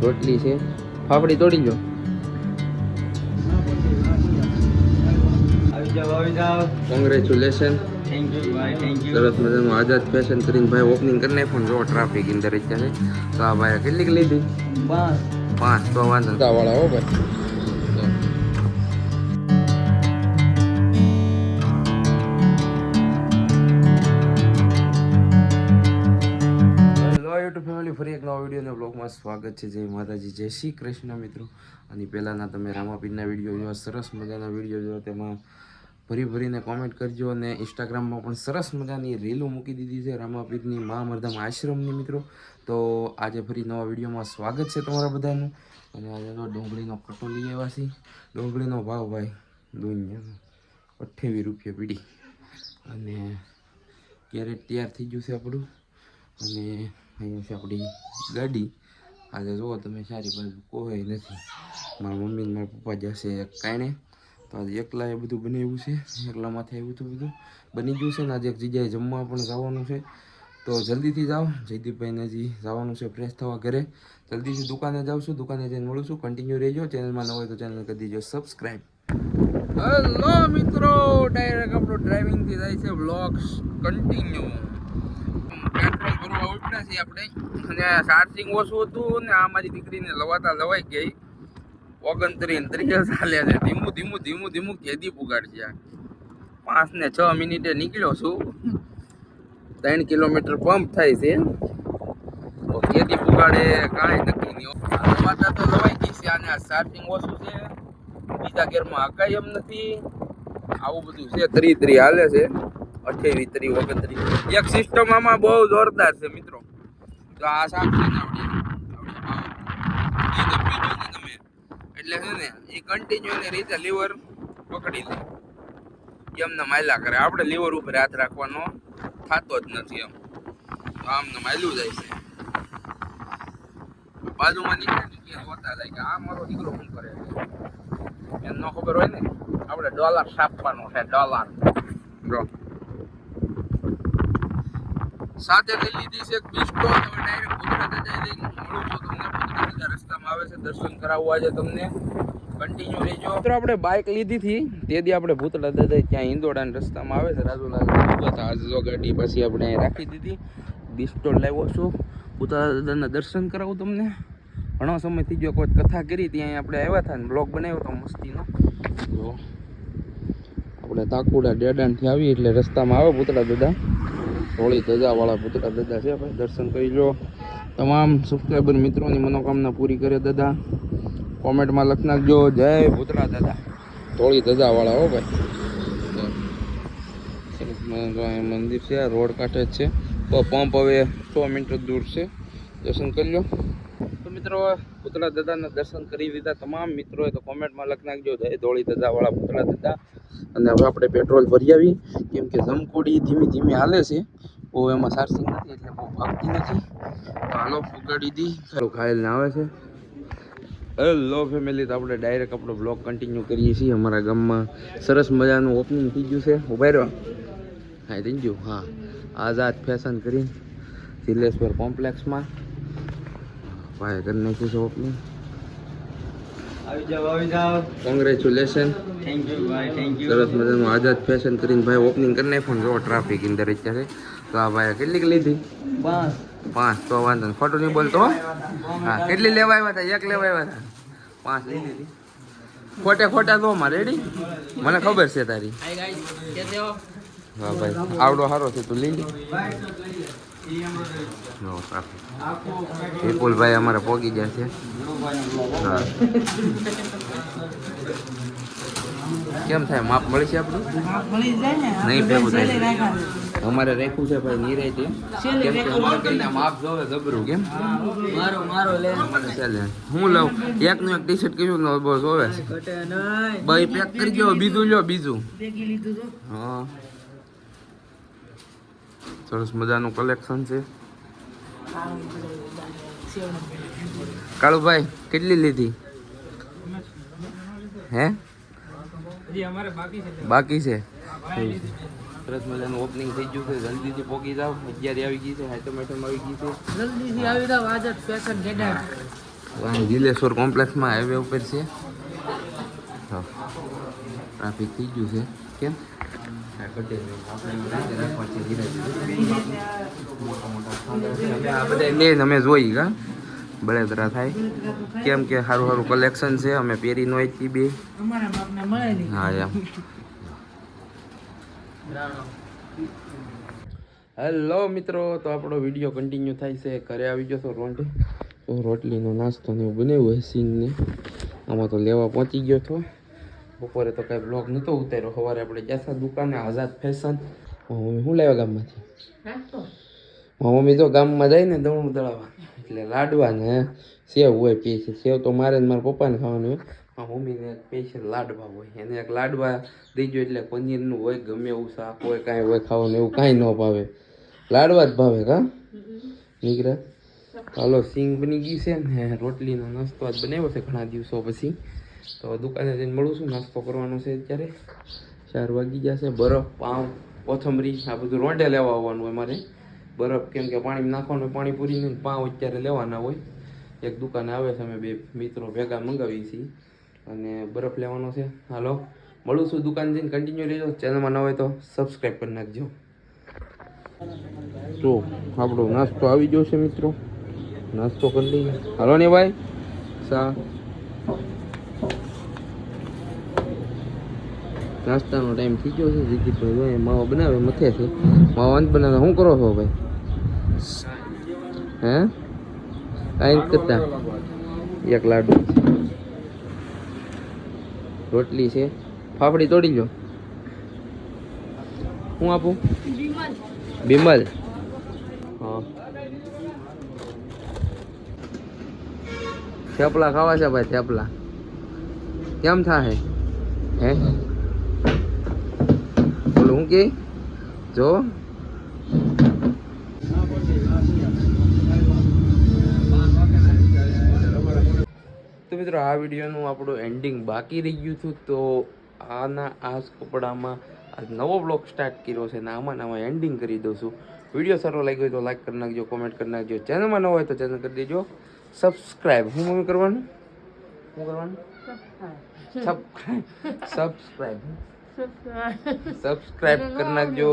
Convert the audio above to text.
રોટલી છે, ફાફડી તોડી લો. કોંગ્રેચ્યુલેશન. સરસ મજાનું આઝાદ ફેશન કરીને ભાઈ ઓપનિંગ કરી નાખ્યું. જો ટ્રાફિક અંદર અત્યારે તો આ ભાઈ કેટલીક લીધી? 5 તો વાંધો વાળા હો ભાઈ. યુટ્યુબ ફેમિલી ફરી એક નવા વિડીયોના બ્લોગમાં સ્વાગત છે. જય માતાજી, જય શ્રી કૃષ્ણ મિત્રો. અને પહેલાંના તમે રામાપીરના વિડીયો જોવા, સરસ મજાના વિડીયો જોવા, તેમાં ભરીને કોમેન્ટ કરજો. અને ઇન્સ્ટાગ્રામમાં પણ સરસ મજાની રીલો મૂકી દીધી છે રામાપીરની મા મરદમ આશ્રમની મિત્રો. તો આજે ફરી નવા વિડીયોમાં સ્વાગત છે તમારા બધાનું. અને આજે તો ડુંગળીનો કટો લઈ આવ્યા છીએ. ડુંગળીનો ભાવ ભાઈ દુનિયાનો 28 રૂપિયા પીડી. અને કેરેટ તૈયાર થઈ ગયું છે આપણું. અને અહીંયા છે આપણી ગાડી. આજે જુઓ તમે સારી બાજુ કોઈ નથી. મારા મમ્મી ને મારા પપ્પા જશે કાંઈ તો આજે એકલા એ બધું બનાવ્યું છે. એકલામાંથી આવ્યું હતું બધું બની ગયું છે. ને આજે એક જગ્યાએ જમવા પણ જવાનું છે. તો જલ્દીથી જાઓ. જયદીપભાઈને હજી જવાનું છે ફ્રેશ થવા ઘરે. જલ્દીથી દુકાને જાઉં છું. દુકાને જઈને મળું છું. કન્ટિન્યુ રહેજો. ચેનલમાં ન હોય તો ચેનલ કરી દીજો સબસ્ક્રાઈબ. હેલો મિત્રો, ડાયરેક્ટ આપણો ડ્રાઇવિંગથી જાય છે વ્લોગ્સ કન્ટિન્યુ. પેટ્રોલ ભરવા ઉઠ્યા છીએ આપણે. અને ચાર્જિંગ ઓછું હતું ને આ મારી દીકરીને લવાઈ ગઈ. 29 ચાલે છે. ધીમું કેદી પુગાડશે. 5 ને 6 મિનિટે નીકળ્યો છું. 3 કિલોમીટર પંપ થાય છે. તો કેદી પુગાડે કાંઈ નક્કી નહીં. લવાતા તો લવાઈ ગઈ છે. આને ચાર્જિંગ ઓછું છે. બીજા ગેરમાં હકાય એમ નથી. આવું બધું છે. 3 હાલે છે. 28 29 એક સિસ્ટમ આમાં બહુ જોરદાર છે મિત્રો. તો આ શાક છે ને તમે એટલે છે ને એ કન્ટિન્યુઅસલી રીતે લીવર પકડી લે. એમને માયલા કરે. આપણે લીવર ઉપર હાથ રાખવાનો થતો જ નથી. એમ તો આમને માયલું જાય છે. બાજુમાં નીકળે હોતા જાય કે આ મારો દીકરો શું કરે એમ ન ખબર હોય ને. આપણે ડોલર છાપવાનો છે. ડોલર જો સાથે લઈ લીધી છે એક બિસ્ટો. હવે ડાયરેક્ટ ભૂતરા દાદા લઈને મળું છું તમને. ભૂતરા દાદા રસ્તામાં આવે છે. દર્શન કરાવવા છે તમને. કન્ટિન્યુ રહેજો. મિત્રો આપણે બાઇક લીધી હતી તે દી આપણે ભૂતરા દાદા ત્યાં હિંદોડાના રસ્તામાં આવે છે રાજુલાલ હતા. આજે જો ગાડી પછી આપણે રાખી દીધી. બિસ્ટો લાવ્યો છું. ભૂતરા દાદાના દર્શન કરાવું તમને. ઘણો સમય થઈ ગયો. કોઈ કથા કરી ત્યાં આપણે આવ્યા હતા ને બ્લોગ બનાવ્યો હતો મસ્તીનો. જો આપણે તાકુડા ડેડાણથી આવી એટલે રસ્તામાં આવે ભૂતરા દાદા. થોડી ધજાવાળા ભૂતરા દાદા છે ભાઈ. દર્શન કરી લો. તમામ સબસ્ક્રાઈબર મિત્રોની મનોકામના પૂરી કરે દાદા. કોમેન્ટમાં લખ નાખજો જય ભૂતરા દાદા. થોડી ધજાવાળા હો ભાઈ. મંદિર છે. રોડ કાંઠે જ છે. તો પંપ હવે 100 મીટર દૂર છે. દર્શન કરી લો. તો મિત્રો ભૂતરા દાદાના દર્શન કરી દીધા તમામ મિત્રોએ. તો કોમેન્ટમાં લખ નાખજો જય ધોળી ધજાવાળા ભૂતરા દાદા. અને હવે આપણે પેટ્રોલ ભરી આવી. કેમ કે જમકુડી ધીમી હાલે છે. બહુ એમાં ચાર્જિંગ નથી એટલે બહુ ભાગતી નથી. તો હાલો ફુગાડી દી. ખાયલને આવે છે. હેલો ફેમિલી, તો આપણે ડાયરેક્ટ આપણો બ્લોગ કન્ટિન્યુ કરીએ છીએ. અમારા ગામમાં સરસ મજાનું ઓપનિંગ થઈ ગયું છે. ઉભા રહ્યો. હા થઈ ગયું. હા, આઝાદ ફેશન કરી જિલ્લેશ્વર કોમ્પ્લેક્સમાં ભાઈ કરી નાખ્યું છે ઓપનિંગ. આવી જાઓ. કોંગ્રેચ્યુલેશન. થેન્ક યુ ભાઈ, થેન્ક યુ. સરસ મજાનું આઝાદ ફેશન કરીને ભાઈ ઓપનિંગ કરી નાખ્યું. જો ટ્રાફિક અંદર અત્યારે તો આ ભાઈ કેટલીક લીધી? 5 તો વાંધો નહીં. ખોટું નહીં બોલતો. હા, કેટલી લેવા આવ્યા હતા? 1 લેવા આવ્યા હતા. 5 લઈ લીધી. ખોટા તો માં રેડી. મને ખબર છે તારી. હા ભાઈ, આવડો સારો છે તું લઈ લે. વિપુલભાઈ અમારે પોગી ગયા છે. હા, કેમ થાય? માપ મળી છે આપણું? નહીં ભેગું થાય. અમારે રેખું છે ભાઈ નિરાયતે. કેમ કે અમારે કઈને માપ જોવે જબરું. કેમ મારો લે ચાલે. હું લઉં એકનું એક ટી-શર્ટ કીધું ને બસ જોવે છે. ભાઈ પેક કરી દો. બીજું લ્યો બીજું. હા, સરસ મજાનું કલેક્શન છે. કાળુભાઈ કેટલી લીધી? હે બાકી છે. સરસ મજાનું ઓપનિંગ થઈ ગયું છે. જલ્દીથી પોગી જાવ. 11 આવી ગઈ છે. આઈટમ આવી ગઈ છે. જલ્દીથી આવી જાવ. આઝાદ ફેશન ડેડા અહીં દિલેશ્વર કોમ્પ્લેક્સમાં હાઈવે ઉપર છે. હા ટ્રાફિક થઈ ગયું છે. કેમ આ બધા લે અમે જોઈ કા બળેતરા થાય કેમ કે સારું સારું કલેક્શન છે. અમે પહેરી નો એક બે હા એમ. હેલો મિત્રો, તો આપણો વિડીયો કન્ટિન્યુ થાય છે. ઘરે આવી ગયો તો રોટલીનો નાસ્તો ને એવું બનાવ્યું હોય સીનને. આમાં તો લેવા પહોંચી ગયો હતો. બપોરે તો કાંઈ બ્લોગ નહોતો ઉતાર્યો. સવારે આપણે ગયા હતા દુકાને આઝાદ ફેશન. મમ્મી શું લાવ્યા ગામમાંથી? મમ્મી તો ગામમાં જાય ને દવણું દળાવવા એટલે લાડવા ને સેવ હોય સ્પેશિયલ. સેવ તો મારે ને મારા પપ્પાને ખાવાનું હોય. મમ્મીને સ્પેશિયલ લાડવા હોય. એને એક લાડવા દઈજો એટલે પનીરનું હોય ગમે એવું શાક હોય કાંઈ હોય ખાવાનું એવું કાંઈ ન ભાવે. લાડવા જ ભાવે કા નીકળે. હાલો સિંગ બની ગઈ છે ને રોટલીનો નાસ્તો આજ બનાવ્યો છે ઘણા દિવસો પછી. તો દુકાને જઈને મળું છું. નાસ્તો કરવાનો છે અત્યારે 4 વાગી જશે. બરફ પાઉં કોથમરી આ બધું રોંઢે લેવા આવવાનું હોય મારે. બરફ કેમ કે પાણી નાખવાનું હોય પાણીપુરીને પાઉં અત્યારે લેવાના હોય. એક દુકાને આવે છે અમે બે મિત્રો ભેગા મંગાવીએ છીએ અને બરફ લેવાનો છે. હાલો મળું છું દુકાન જઈને. કન્ટિન્યુ રહેજો. ચેનલમાં ન હોય તો સબસ્ક્રાઈબ કરી નાખજો. તો આપણો નાસ્તો આવી ગયો છે મિત્રો. નાસ્તો કરી લઈએ. હાલો ને ભાઈ સા નાસ્તાનો ટાઈમ થઈ ગયો છે. જીજીભાઈ જોઈએ માવા બનાવે મથે છે. માવા અંત બનાવે. શું કરો છો ભાઈ? હે કાંઈ કરતા? એક લાડુ રોટલી છે. ફાફડી તોડી લો. હું આપું? બિમલ. હા થેપલા ખાવા છે ભાઈ. થેપલા કેમ થાય હે? બોલો હું કે જો તો મિત્રો આ વિડીયોનું આપણું એન્ડિંગ બાકી રહી ગયું હતું. તો આ કપડામાં આજ નવો બ્લોગ સ્ટાર્ટ કર્યો છે ને આમાં એન્ડિંગ કરી દઉં છું. વિડીયો સારો લાગ્યો હોય તો લાઈક કરી નાખજો, કોમેન્ટ કરી નાખજો. ચેનલમાં ન હોય તો ચેનલ કરી દેજો સબસ્ક્રાઈબ. શું મમ્મી કરવાનું? શું કરવાનું? સબસ્ક્રાઈબ કરી નાખજો.